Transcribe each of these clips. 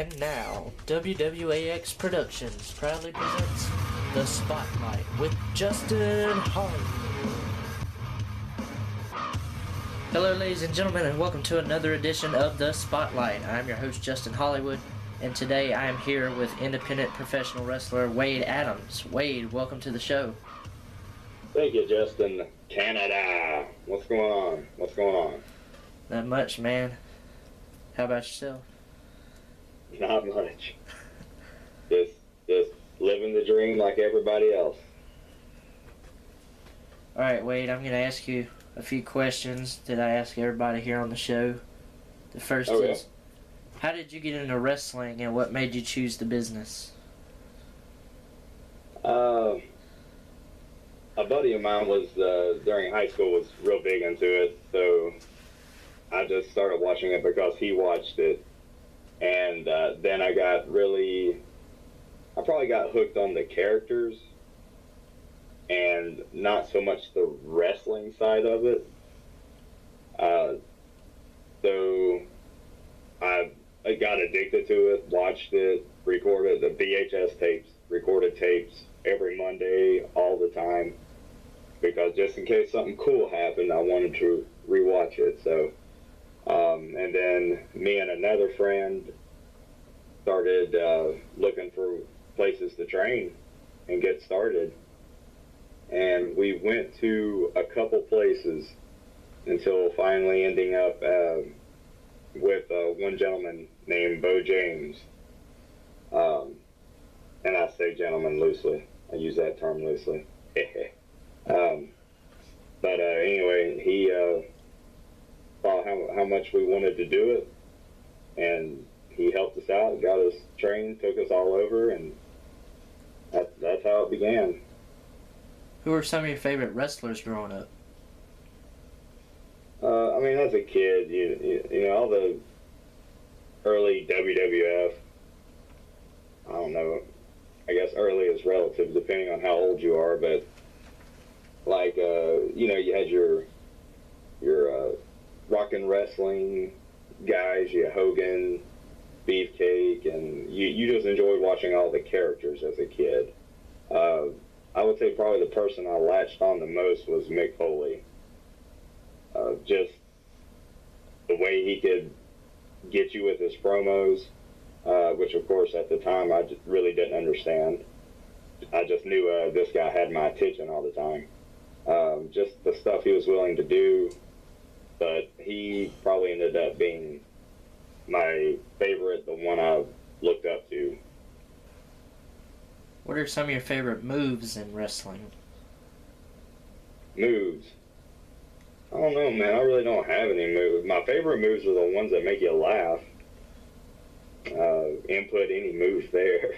And now, WWAX Productions proudly presents The Spotlight with Justin Hollywood. Hello, ladies and gentlemen, and welcome to another edition of The Spotlight. I'm your host, Justin Hollywood, and today I am here with independent professional wrestler Wade Adams. Wade, welcome to the show. Thank you, Justin. Canada. What's going on? Not much, man. How about yourself? Not much. Just living the dream like everybody else. Alright, Wade, I'm going to ask you a few questions that I ask everybody here on the show. The first is, how did you get into wrestling and what made you choose the business? A buddy of mine was, during high school, was real big into it, so I just started watching it because he watched it. And then I probably got hooked on the characters and not so much the wrestling side of it. So I got addicted to it, watched it, recorded the VHS tapes, recorded tapes every Monday, all the time, because just in case something cool happened, I wanted to rewatch it. So, and then me and another friend started looking for places to train and get started. And we went to a couple places until finally ending up with one gentleman named Bo James. And I say gentleman loosely. I use that term loosely. But anyway, he saw how much we wanted to do it, and he helped us out, got us trained, took us all over, and that's how it began. Who are some of your favorite wrestlers growing up? I mean, as a kid, you know, all the early WWF, I don't know, I guess early is relative depending on how old you are, but like, you know, you had your rock and wrestling guys, you had Hogan, Beefcake, and you just enjoyed watching all the characters as a kid. I would say probably the person I latched on the most was Mick Foley. Just the way he could get you with his promos, which of course at the time I just really didn't understand. I just knew this guy had my attention all the time. Just the stuff he was willing to do, but he probably ended up being my favorite, the one I looked up to. What are some of your favorite moves in wrestling? Moves? I don't know, man. I really don't have any moves. My favorite moves are the ones that make you laugh. Input any move there.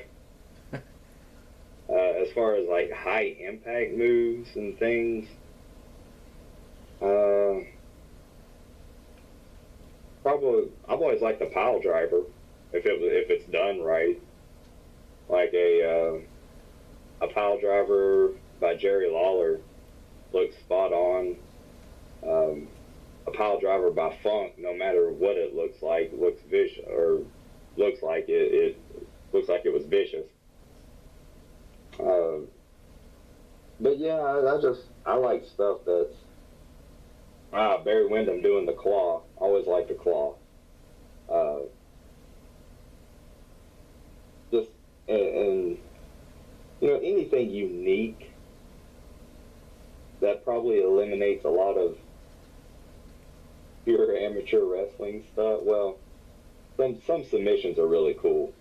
As far as like high impact moves and things, probably I've always liked the pile driver if it's done right. Like a pile driver by Jerry Lawler looks spot on. A pile driver by Funk, no matter what it looks like, looks vicious, or looks like it looks like it was vicious. But yeah, I like stuff that's Barry Windham doing the claw. I always liked the claw. And you know, anything unique that probably eliminates a lot of pure amateur wrestling stuff. Well, some submissions are really cool.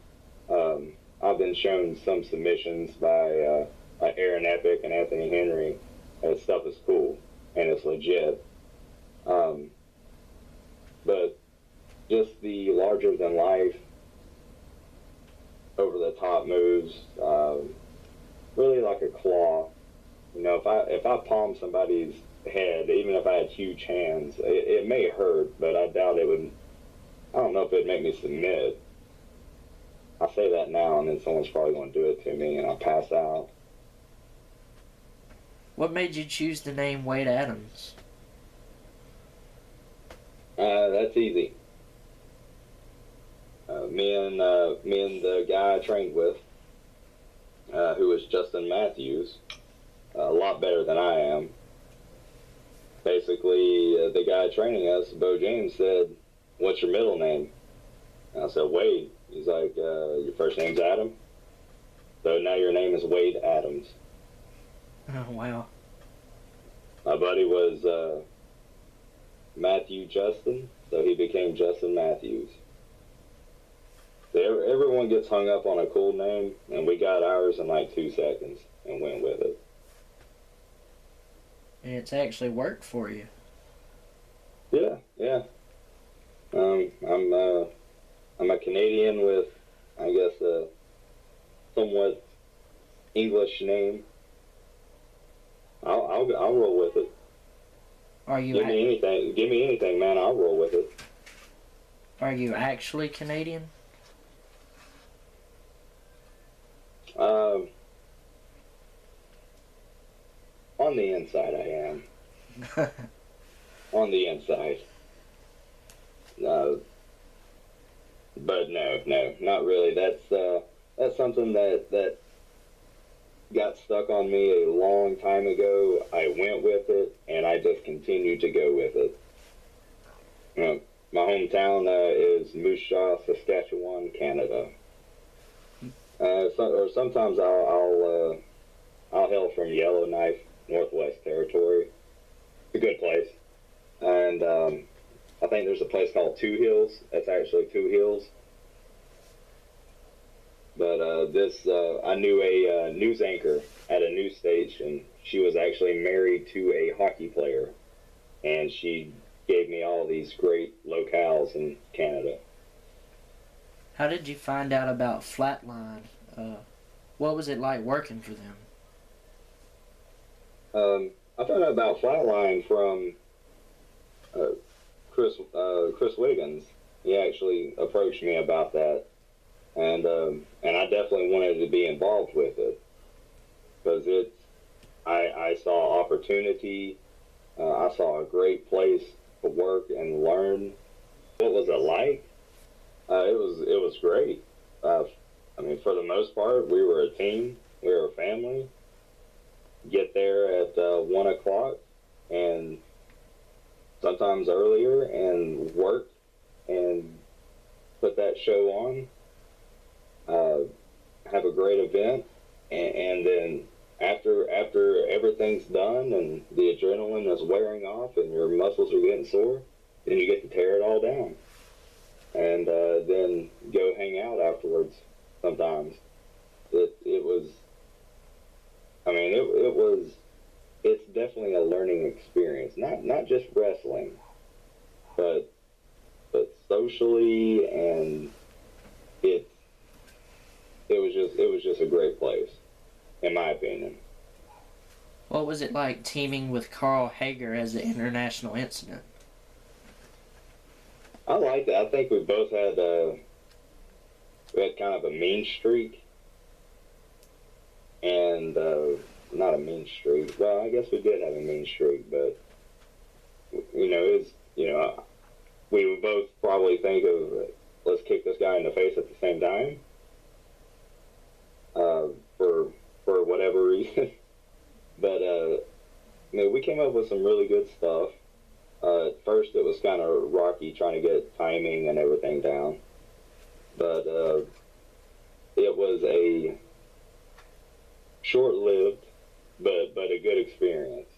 I've been shown some submissions by Aaron Epic and Anthony Henry. That stuff is cool and it's legit. But just the larger than life, over the top moves, really like a claw. You know, if I palm somebody's head, even if I had huge hands, it may hurt, but I doubt it would. I don't know if it'd make me submit. I say that now, and then someone's probably going to do it to me, and I'll pass out. What made you choose the name Wade Adams? That's easy. Me and the guy I trained with, who was Justin Matthews, a lot better than I am. Basically, the guy training us, Bo James, said, "What's your middle name?" And I said, "Wade." He's like, "Your first name's Adam? So now your name is Wade Adams." Oh, wow. My buddy was Matthew Justin, so he became Justin Matthews. So everyone gets hung up on a cool name, and we got ours in like 2 seconds and went with it. And it's actually worked for you. Yeah, yeah. I'm a Canadian with, I guess, a somewhat English name. I'll roll with it. Are you Give me anything, man. I'll roll with it. Are you actually Canadian? On the inside, I am. On the inside. But no, not really. That's something that got stuck on me a long time ago. I went with it, and I just continued to go with it. My hometown is Moose Jaw, Saskatchewan, Canada. Or sometimes I'll hail from Yellowknife, Northwest Territory. It's a good place, and I think there's a place called Two Hills. That's actually Two Hills. But I knew a news anchor at a news station. She was actually married to a hockey player, and she gave me all these great locales in Canada. How did you find out about Flatline? What was it like working for them? I found out about Flatline from Chris Wiggins. He actually approached me about that, and I definitely wanted to be involved with it because I saw opportunity. I saw a great place to work and learn. What was it like? It was great. I mean, for the most part, we were a team. We were a family. Get there at 1 o'clock, and sometimes earlier, and work and put that show on. Have a great event, and then after everything's done and the adrenaline is wearing off and your muscles are getting sore, then you get to tear it all down, and then go hang out afterwards. Sometimes it was. I mean, it's definitely a learning experience. Not just wrestling, but socially, and it was just a great place, in my opinion. What was it like teaming with Carl Hager as the international incident? I liked it. I think we both had kind of a mean streak. And not a mean streak. Well, I guess we did have a mean streak, but we would both probably think of let's kick this guy in the face at the same time, for whatever reason. But we came up with some really good stuff. At first, it was kind of rocky trying to get timing and everything down, but it was a short-lived, but a good experience.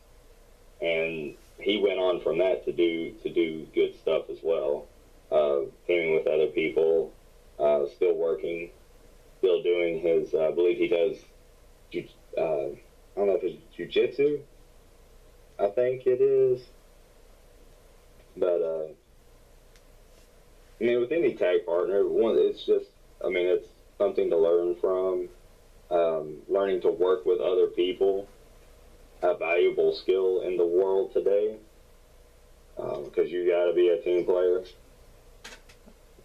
And he went on from that to do good stuff as well. Teaming with other people, still working, still doing his. I believe he does. I don't know if it's jiu-jitsu. I think it is. But with any tag partner, it's just. It's something to learn from. Learning to work with other people, a valuable skill in the world today, because you got to be a team player.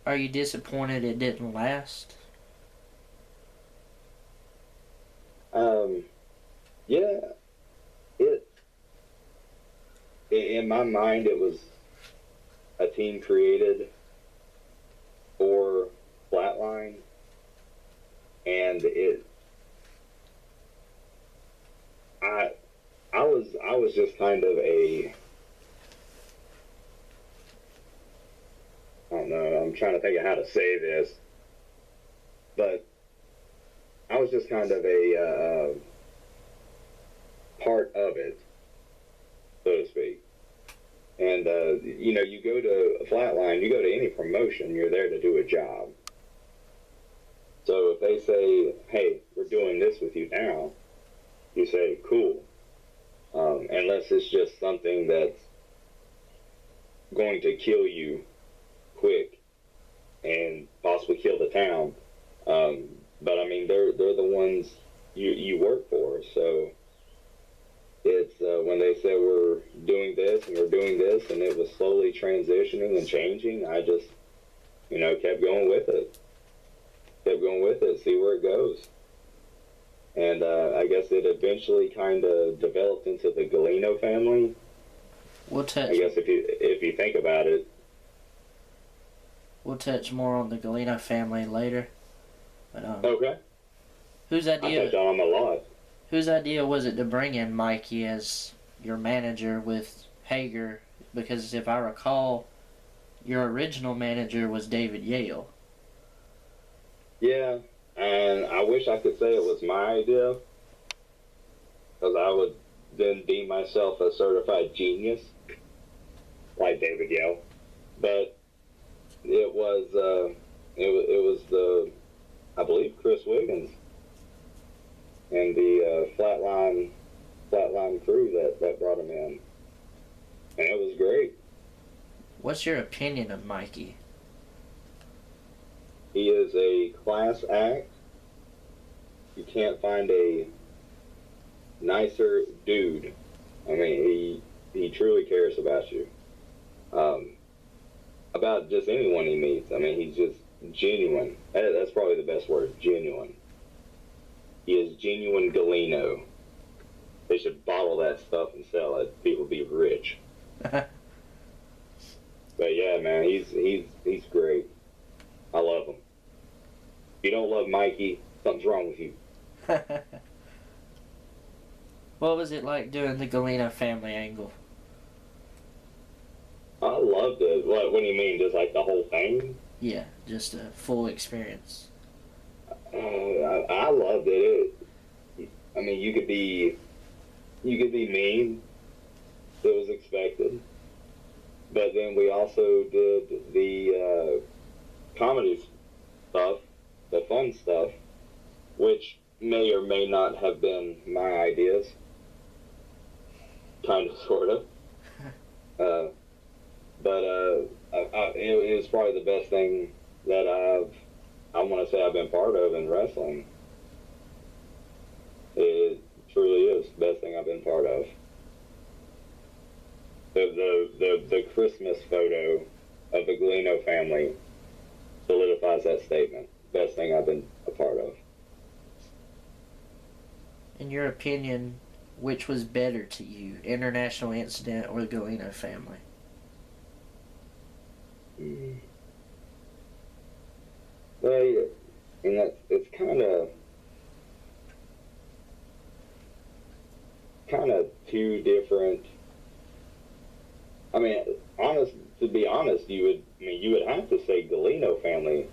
Are you disappointed it didn't last? Yeah, in my mind, it was a team created for Flatline, and I was just kind of a, I don't know, I'm trying to think of how to say this, but I was just kind of a part of it, so to speak. And, you go to Flatline, you go to any promotion, you're there to do a job. So if they say, hey, we're doing this with you now, you say, cool. Unless it's just something that's going to kill you quick and possibly kill the town. But I mean, they're the ones you work for. So it's when they said we're doing this and we're doing this, and it was slowly transitioning and changing, I just, kept going with it. See where it goes. And I guess it eventually kind of developed into the Galeno family. We'll touch. I guess if you think about it. We'll touch more on the Galeno family later. But Okay. Whose idea? I touch on them a lot. Whose idea was it to bring in Mikey as your manager with Hager? Because if I recall, your original manager was David Yale. Yeah, and I wish I could say it was my idea, because I would then deem myself a certified genius, like David Yale. But it was the I believe Chris Wiggins and the flatline crew that brought him in, and it was great. What's your opinion of Mikey? He is a class act. You can't find a nicer dude. I mean, he truly cares about you. About just anyone he meets. I mean, he's just genuine. That's probably the best word, genuine. He is genuine Galeno. They should bottle that stuff and sell it. People be rich. But yeah, man, he's great. I love him. If you don't love Mikey, something's wrong with you. What was it like doing the Galeno family angle? I loved it. What do you mean? Just like the whole thing? Yeah, just a full experience. I loved it. I mean, you could be mean. It was expected. But then we also did the comedy stuff, the fun stuff, which may or may not have been my ideas. Kind of, sort of. But it was probably the best thing that I want to say I've been part of in wrestling. It truly is the best thing I've been part of. The Christmas photo of the Galeno family solidifies that statement. Best thing I've been a part of. In your opinion, which was better to you, International Incident or the Galeno family? Well, and it's kind of two different. I mean, to be honest, you would have to say Galeno family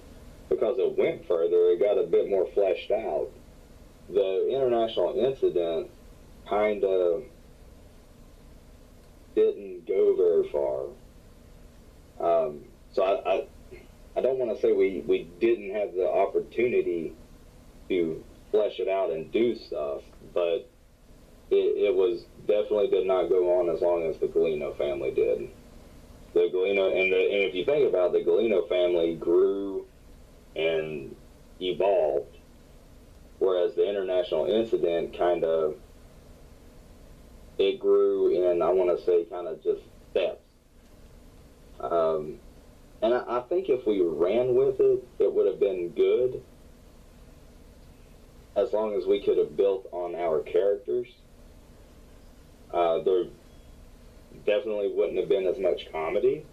because it went further. It got a bit more fleshed out. The International Incident kind of didn't go very far. So I don't want to say we didn't have the opportunity to flesh it out and do stuff, but it was definitely did not go on as long as the Galeno family did. The Galeno and if you think about it, the Galeno family grew and evolved, whereas the International Incident it grew in, I want to say, kind of just steps. And I think if we ran with it, it would have been good, as long as we could have built on our characters. There definitely wouldn't have been as much comedy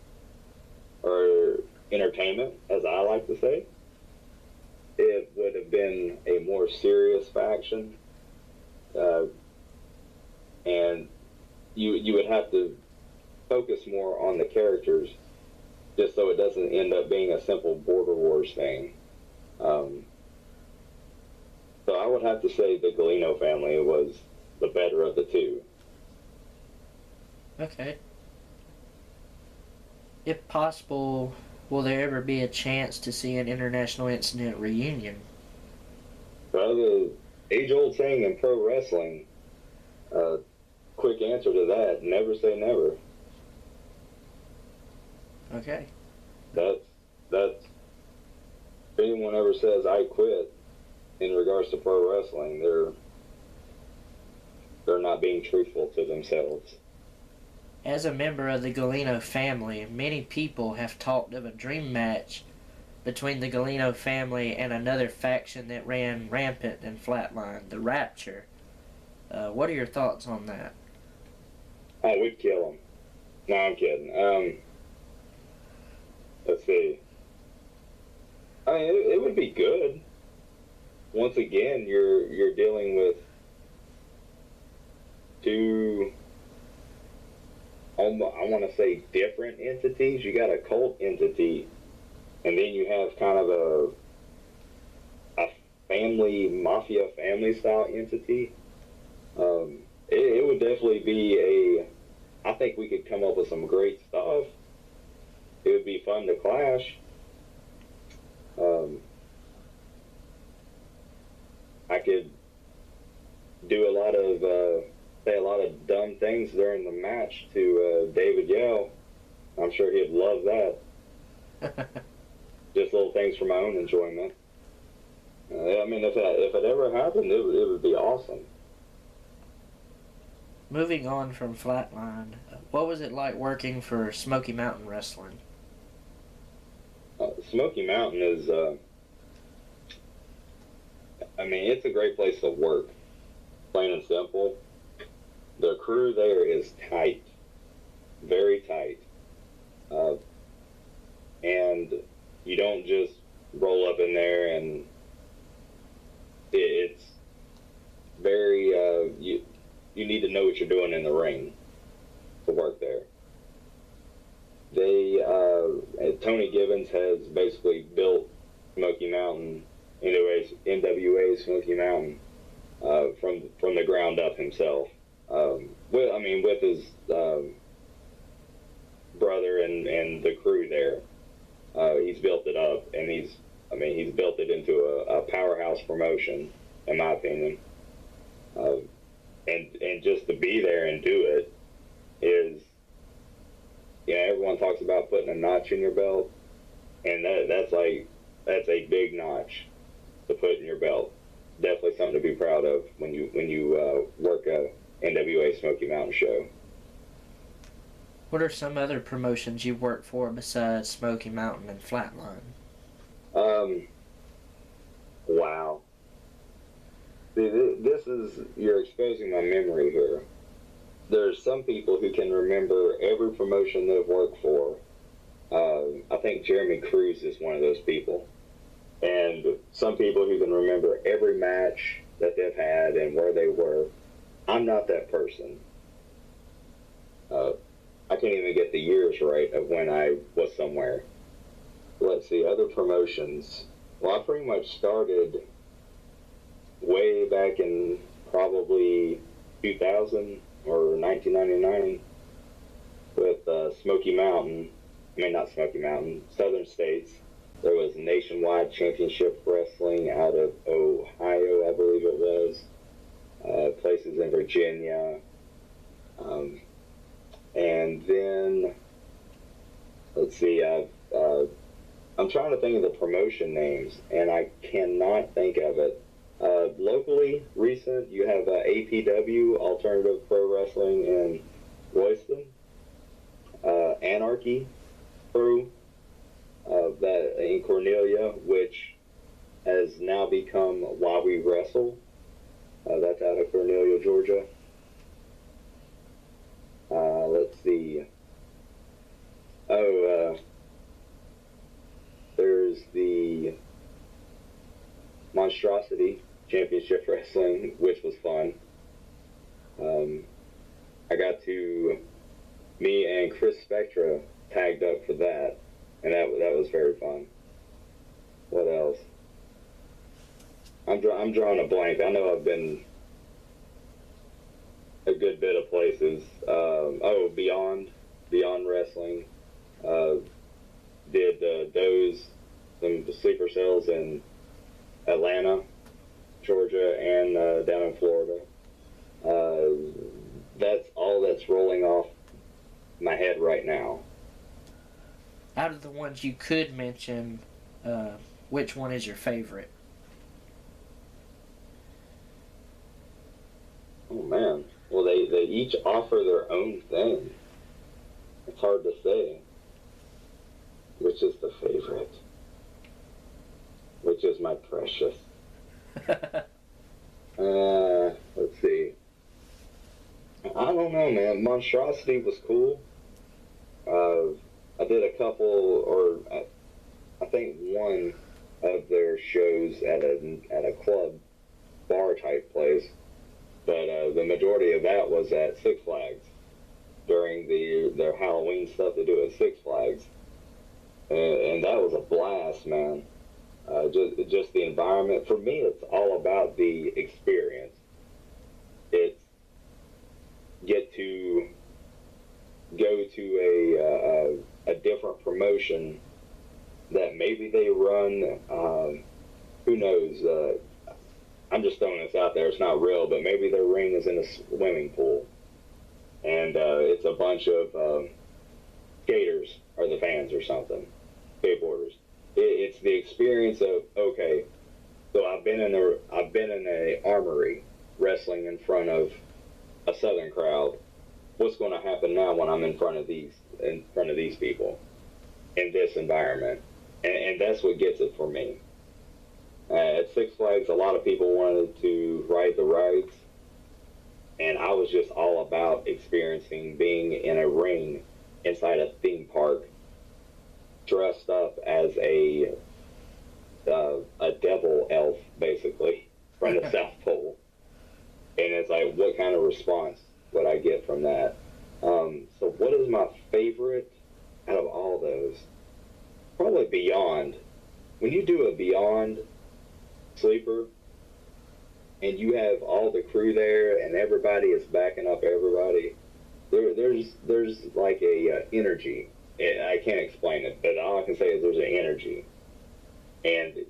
or entertainment, as I like to say. been a more serious faction, and you would have to focus more on the characters, just so it doesn't end up being a simple Border Wars thing. So I would have to say the Galeno family was the better of the two. Okay. If possible, will there ever be a chance to see an International Incident reunion? Well, the age-old saying in pro wrestling, quick answer to that, never say never. Okay. That's, if anyone ever says I quit in regards to pro wrestling, they're not being truthful to themselves. As a member of the Galeno family, many people have talked of a dream match between the Galeno family and another faction that ran rampant in Flatline, the Rapture. What are your thoughts on that? I would kill them. No, I'm kidding. Let's see. I mean, it would be good. Once again, you're dealing with two, I want to say, different entities. You got a cult entity, and then you have kind of a mafia family style entity. It would definitely be I think we could come up with some great stuff. It would be fun to clash. I could do say a lot of dumb things during the match to David Yell. I'm sure he'd love that. Just little things for my own enjoyment. I mean, if it ever happened, it would be awesome. Moving on from Flatline, what was it like working for Smoky Mountain Wrestling? Smoky Mountain is, I mean, it's a great place to work. Plain and simple. The crew there is tight. Very tight. And you don't just roll up in there and it's very, you need to know what you're doing in the ring to work there. Tony Gibbons has basically built Smoky Mountain, NWA Smoky Mountain, from the ground up himself. With his brother and the crew there. He's built it up, and he's built it into a powerhouse promotion, in my opinion. And just to be there and do it is, everyone talks about putting a notch in your belt, and that's a big notch to put in your belt. Definitely something to be proud of when you work a NWA Smoky Mountain show. What are some other promotions you work for besides Smoky Mountain and Flatline? Wow. See, you're exposing my memory here. There's some people who can remember every promotion they've worked for. I think Jeremy Cruz is one of those people. And some people who can remember every match that they've had and where they were. I'm not that person. I can't even get the years right of when I was somewhere. Let's see, other promotions. Well, I pretty much started way back in probably 2000 or 1999 with Smoky Mountain. Not Smoky Mountain, Southern States. There was Nationwide Championship Wrestling out of Ohio, I believe it was. Places in Virginia. And then, let's see, I'm trying to think of the promotion names, and I cannot think of it. Locally, recent, you have APW, Alternative Pro Wrestling in Royston. Anarchy Pro, that in Cornelia, which has now become Why We Wrestle. That's out of Cornelia, Georgia. Let's see. There's the Monstrosity Championship Wrestling, which was fun. I got to me and Chris Spectra tagged up for that, and that was very fun. What else? I'm drawing a blank. I know I've been a good bit of places. Beyond Wrestling. Did some sleeper cells in Atlanta, Georgia, and down in Florida. That's all that's rolling off my head right now. Out of the ones you could mention, which one is your favorite? Oh man, well they each offer their own thing. It's hard to say which is the favorite, which is my precious. Let's see. I don't know, man. Monstrosity was cool. I did a couple, or I think one of their shows at a club bar type place, but the majority of that was at Six Flags during their Halloween stuff they do at Six Flags, and that was a blast, man. Just the environment. For me, it's all about the experience. It's get to go to a different promotion that maybe they run. Who knows? I'm just throwing this out there. It's not real, but maybe their ring is in a swimming pool, and it's a bunch of skaters are the fans or something, skateboarders. It's the experience of, okay, so I've been in a armory wrestling in front of a Southern crowd. What's going to happen now when I'm in front of these people in this environment? And that's what gets it for me. At Six Flags, a lot of people wanted to ride the rides, and I was just all about experiencing being in a ring inside a theme park, dressed up as a devil elf, basically, from the South Pole. And it's like, what kind of response would I get from that? So what is my favorite out of all those? Probably Beyond. When you do a Beyond sleeper, and you have all the crew there, and everybody is backing up everybody, there's like a energy. I can't explain it, but all I can say is there's an energy. And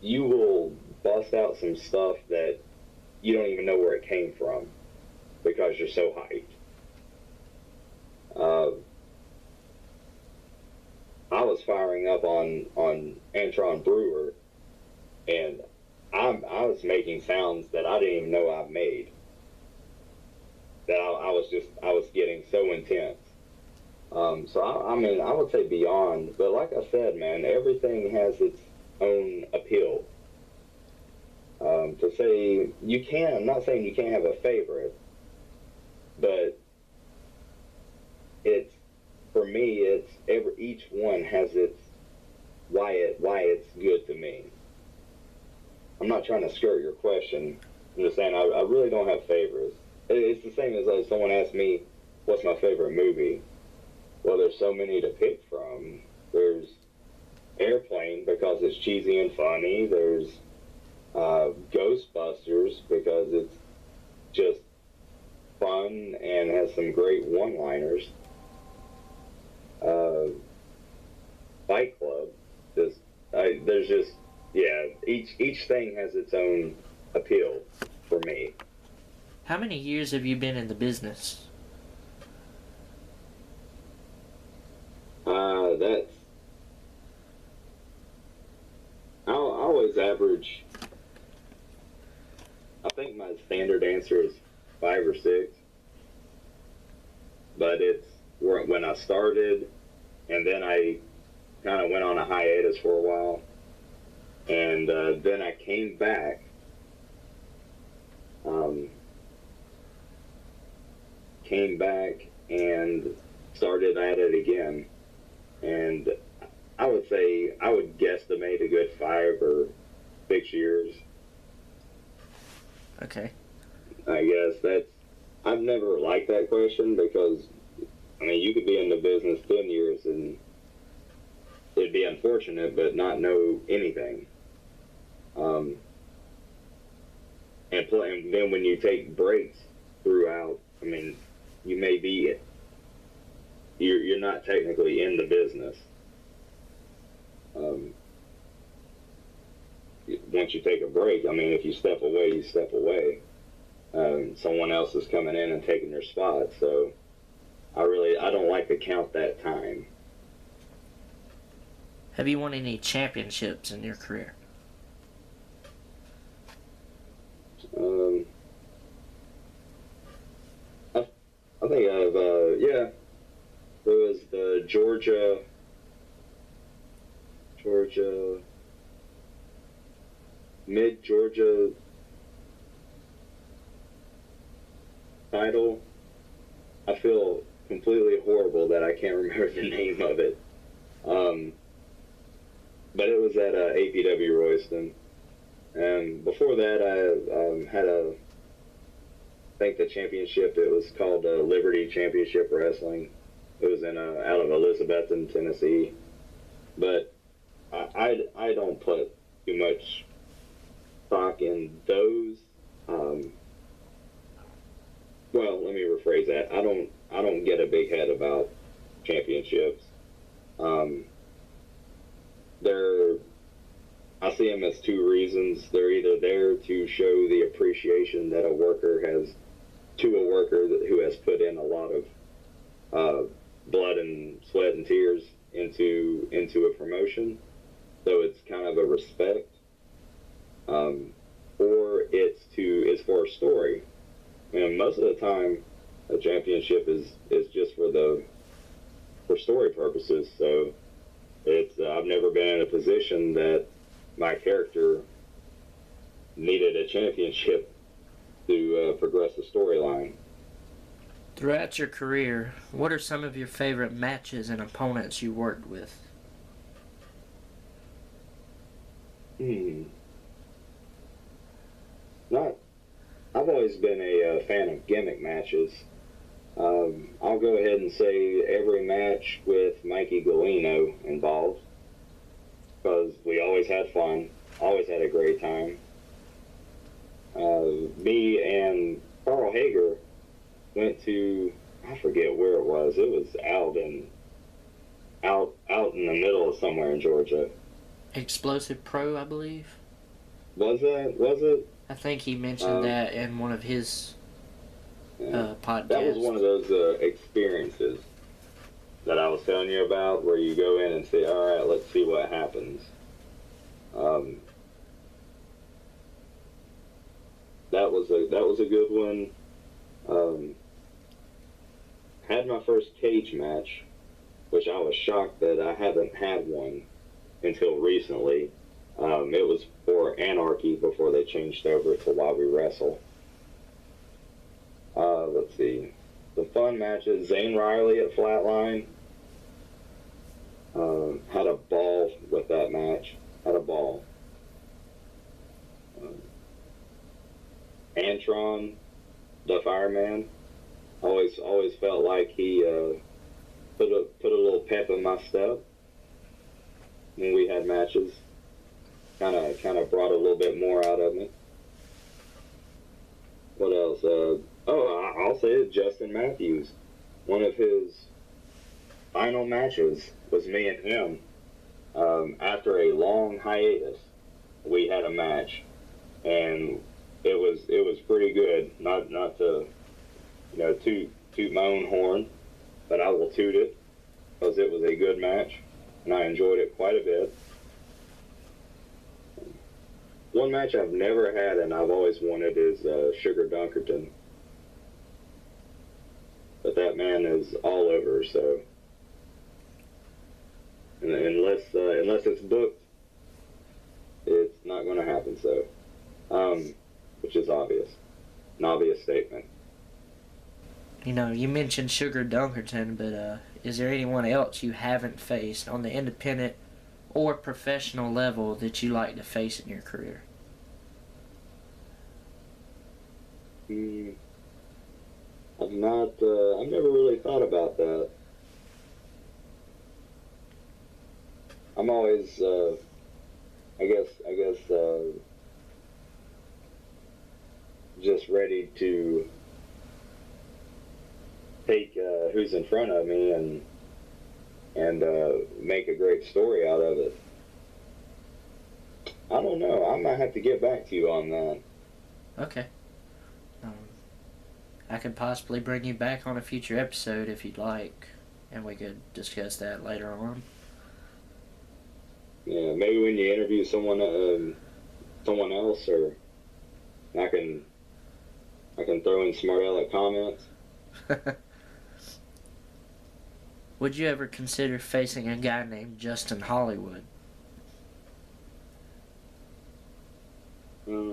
you will bust out some stuff that you don't even know where it came from because you're so hyped. I was firing up on Antron Brewer, and I was making sounds that I didn't even know I made. That I was getting so intense. So I mean, I would say Beyond, but like I said, man, everything has its own appeal. To say I'm not saying you can't have a favorite, but for me, each one has its why it's good to me. I'm not trying to skirt your question. I'm just saying I really don't have favorites. It's the same as like someone asked me, what's my favorite movie? Well, there's so many to pick from. There's Airplane because it's cheesy and funny. There's Ghostbusters because it's just fun and has some great one-liners. Fight Club. Each thing has its own appeal for me. How many years have you been in the business? I always average, I think my standard answer is 5 or 6, but it's when I started, and then I kind of went on a hiatus for a while, and then I came back, and started at it again, and I would say I would guesstimate a good 5 or 6 years Okay. I guess I've never liked that question because, I mean, you could be in the business 10 years and it'd be unfortunate, but not know anything. And then when you take breaks throughout, I mean, you may be, you're not technically in the business. Once you take a break, I mean, if you step away, you step away. Someone else is coming in and taking your spot. So I don't like to count that time. Have you won any championships in your career? I think yeah. There was the Georgia mid-Georgia title. I feel completely horrible that I can't remember the name of it. But it was at APW Royston. And before that, I had I think the championship, it was called Liberty Championship Wrestling. It was in out of Elizabethton, Tennessee. But I don't put too much stock in those. Well, let me rephrase that. I don't get a big head about championships. I see them as two reasons. They're either there to show the appreciation that a worker has to a worker who has put in a lot of blood and sweat and tears into a promotion, so it's kind of a respect, or it's for a story. And most of the time, a championship is just for story purposes. So I've never been in a position that my character needed a championship to progress the storyline. Throughout your career, what are some of your favorite matches and opponents you worked with? I've always been a fan of gimmick matches. I'll go ahead and say every match with Mikey Galino involved, because we always had fun, always had a great time. Me and Carl Hager went to, I forget where it was. It was out in the middle of somewhere in Georgia. Explosive Pro, I believe. Was it? I think he mentioned that in one of his podcasts. That was one of those experiences that I was telling you about, where you go in and say, all right, let's see what happens. That was a good one. Had my first cage match, which I was shocked that I haven't had one until recently. It was for Anarchy before they changed over to While We Wrestle. Let's see. The fun matches, Zane Riley at Flatline. Had a ball with that match. Had a ball. Antron, the fireman. Always felt like he put a little pep in my step when we had matches. Kind of brought a little bit more out of me. What else? I'll say it, Justin Matthews. One of his final matches was me and him. After a long hiatus, we had a match, and it was pretty good. Not to toot my own horn, but I will toot it, because it was a good match, and I enjoyed it quite a bit. One match I've never had and I've always wanted is Sugar Dunkerton. But that man is all over, so unless it's booked, it's not going to happen. So, which is obvious, an obvious statement. You know, you mentioned Sugar Dunkerton, but is there anyone else you haven't faced on the independent or professional level that you like to face in your career? Mm, I've not. I've never really thought about that. I'm always. I guess. Just ready to take who's in front of me and make a great story out of it. I don't know. I might have to get back to you on that. Okay. Um, I could possibly bring you back on a future episode if you'd like, and we could discuss that later on. Yeah, maybe when you interview someone else, or I can throw in smart aleck comments. Would you ever consider facing a guy named Justin Hollywood?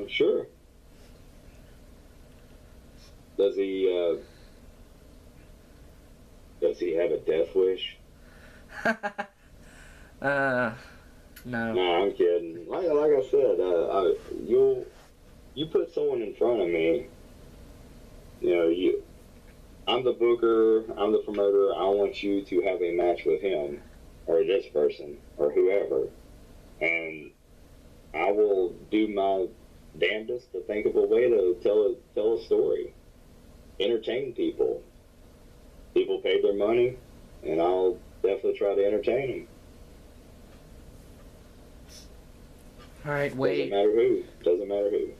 Sure. Does he have a death wish? No. No, I'm kidding. Like I said, you put someone in front of me. I'm the booker, I'm the promoter. I want you to have a match with him, or this person, or whoever, and I will do my damnedest to think of a way to tell a story, entertain people. People paid their money, and I'll definitely try to entertain them. All right, Wade. Doesn't matter who.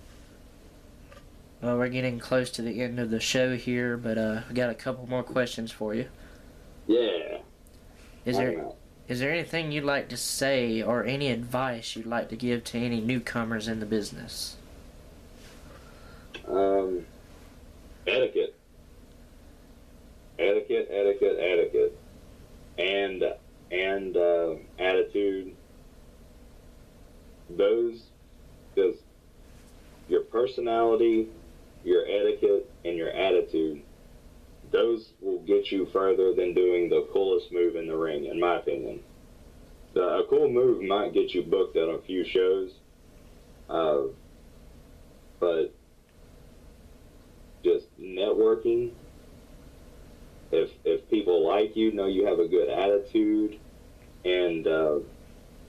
Well, we're getting close to the end of the show here, but we got a couple more questions for you. Yeah. Is there anything you'd like to say or any advice you'd like to give to any newcomers in the business? Etiquette. Etiquette. And attitude. Because your personality, your etiquette, and your attitude, those will get you further than doing the coolest move in the ring, in my opinion. A cool move might get you booked at a few shows, but just networking, if people like you, know you have a good attitude, and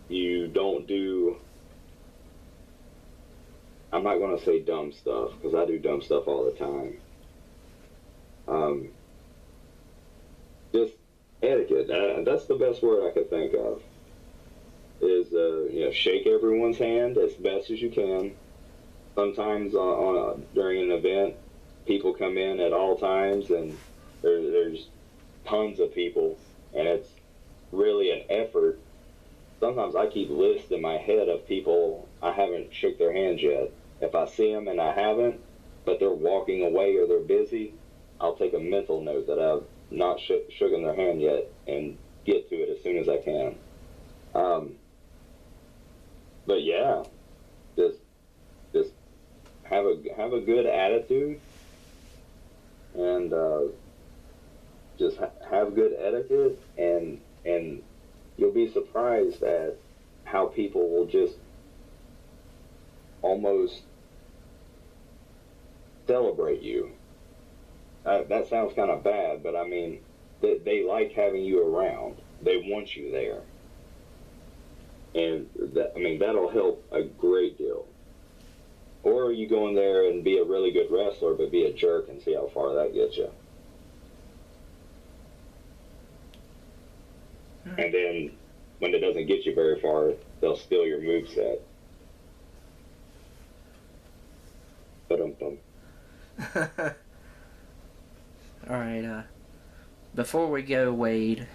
you don't do, I'm not going to say dumb stuff, because I do dumb stuff all the time. Just etiquette. That's the best word I could think of. Is shake everyone's hand as best as you can. Sometimes during an event, people come in at all times, and there's tons of people, and it's really an effort. Sometimes I keep lists in my head of people I haven't shook their hands yet. If I see them and I haven't, but they're walking away or they're busy, I'll take a mental note that I've not shooken their hand yet and get to it as soon as I can. But yeah, just have a good attitude, and just have good etiquette, and you'll be surprised at how people will just almost celebrate you. That sounds kind of bad, but I mean, they like having you around. They want you there. And that'll help a great deal. Or you go in there and be a really good wrestler, but be a jerk and see how far that gets you. And then when it doesn't get you very far, they'll steal your moveset. Ba-dum-bum. All right. Before we go, Wade,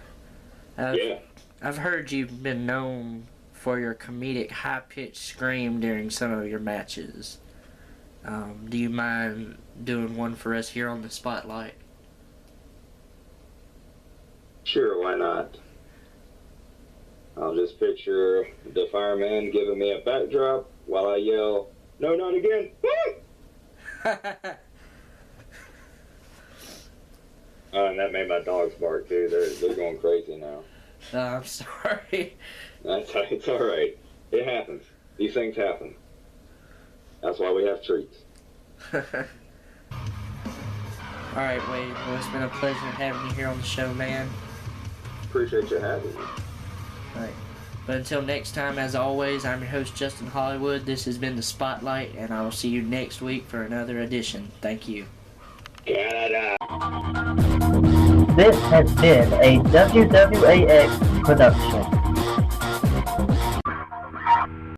I've heard you've been known for your comedic high-pitched scream during some of your matches. Do you mind doing one for us here on the Spotlight? Sure, why not? I'll just picture the fireman giving me a backdrop while I yell, "No, not again!" And that made my dogs bark too. They're going crazy now. I'm sorry. It's all right. It happens. These things happen. That's why we have treats. All right, Wade. Well, it's been a pleasure having you here on the show, man. Appreciate you having me. All right. But until next time, as always, I'm your host, Justin Hollywood. This has been The Spotlight, and I will see you next week for another edition. Thank you. Canada. This has been a WWAX production.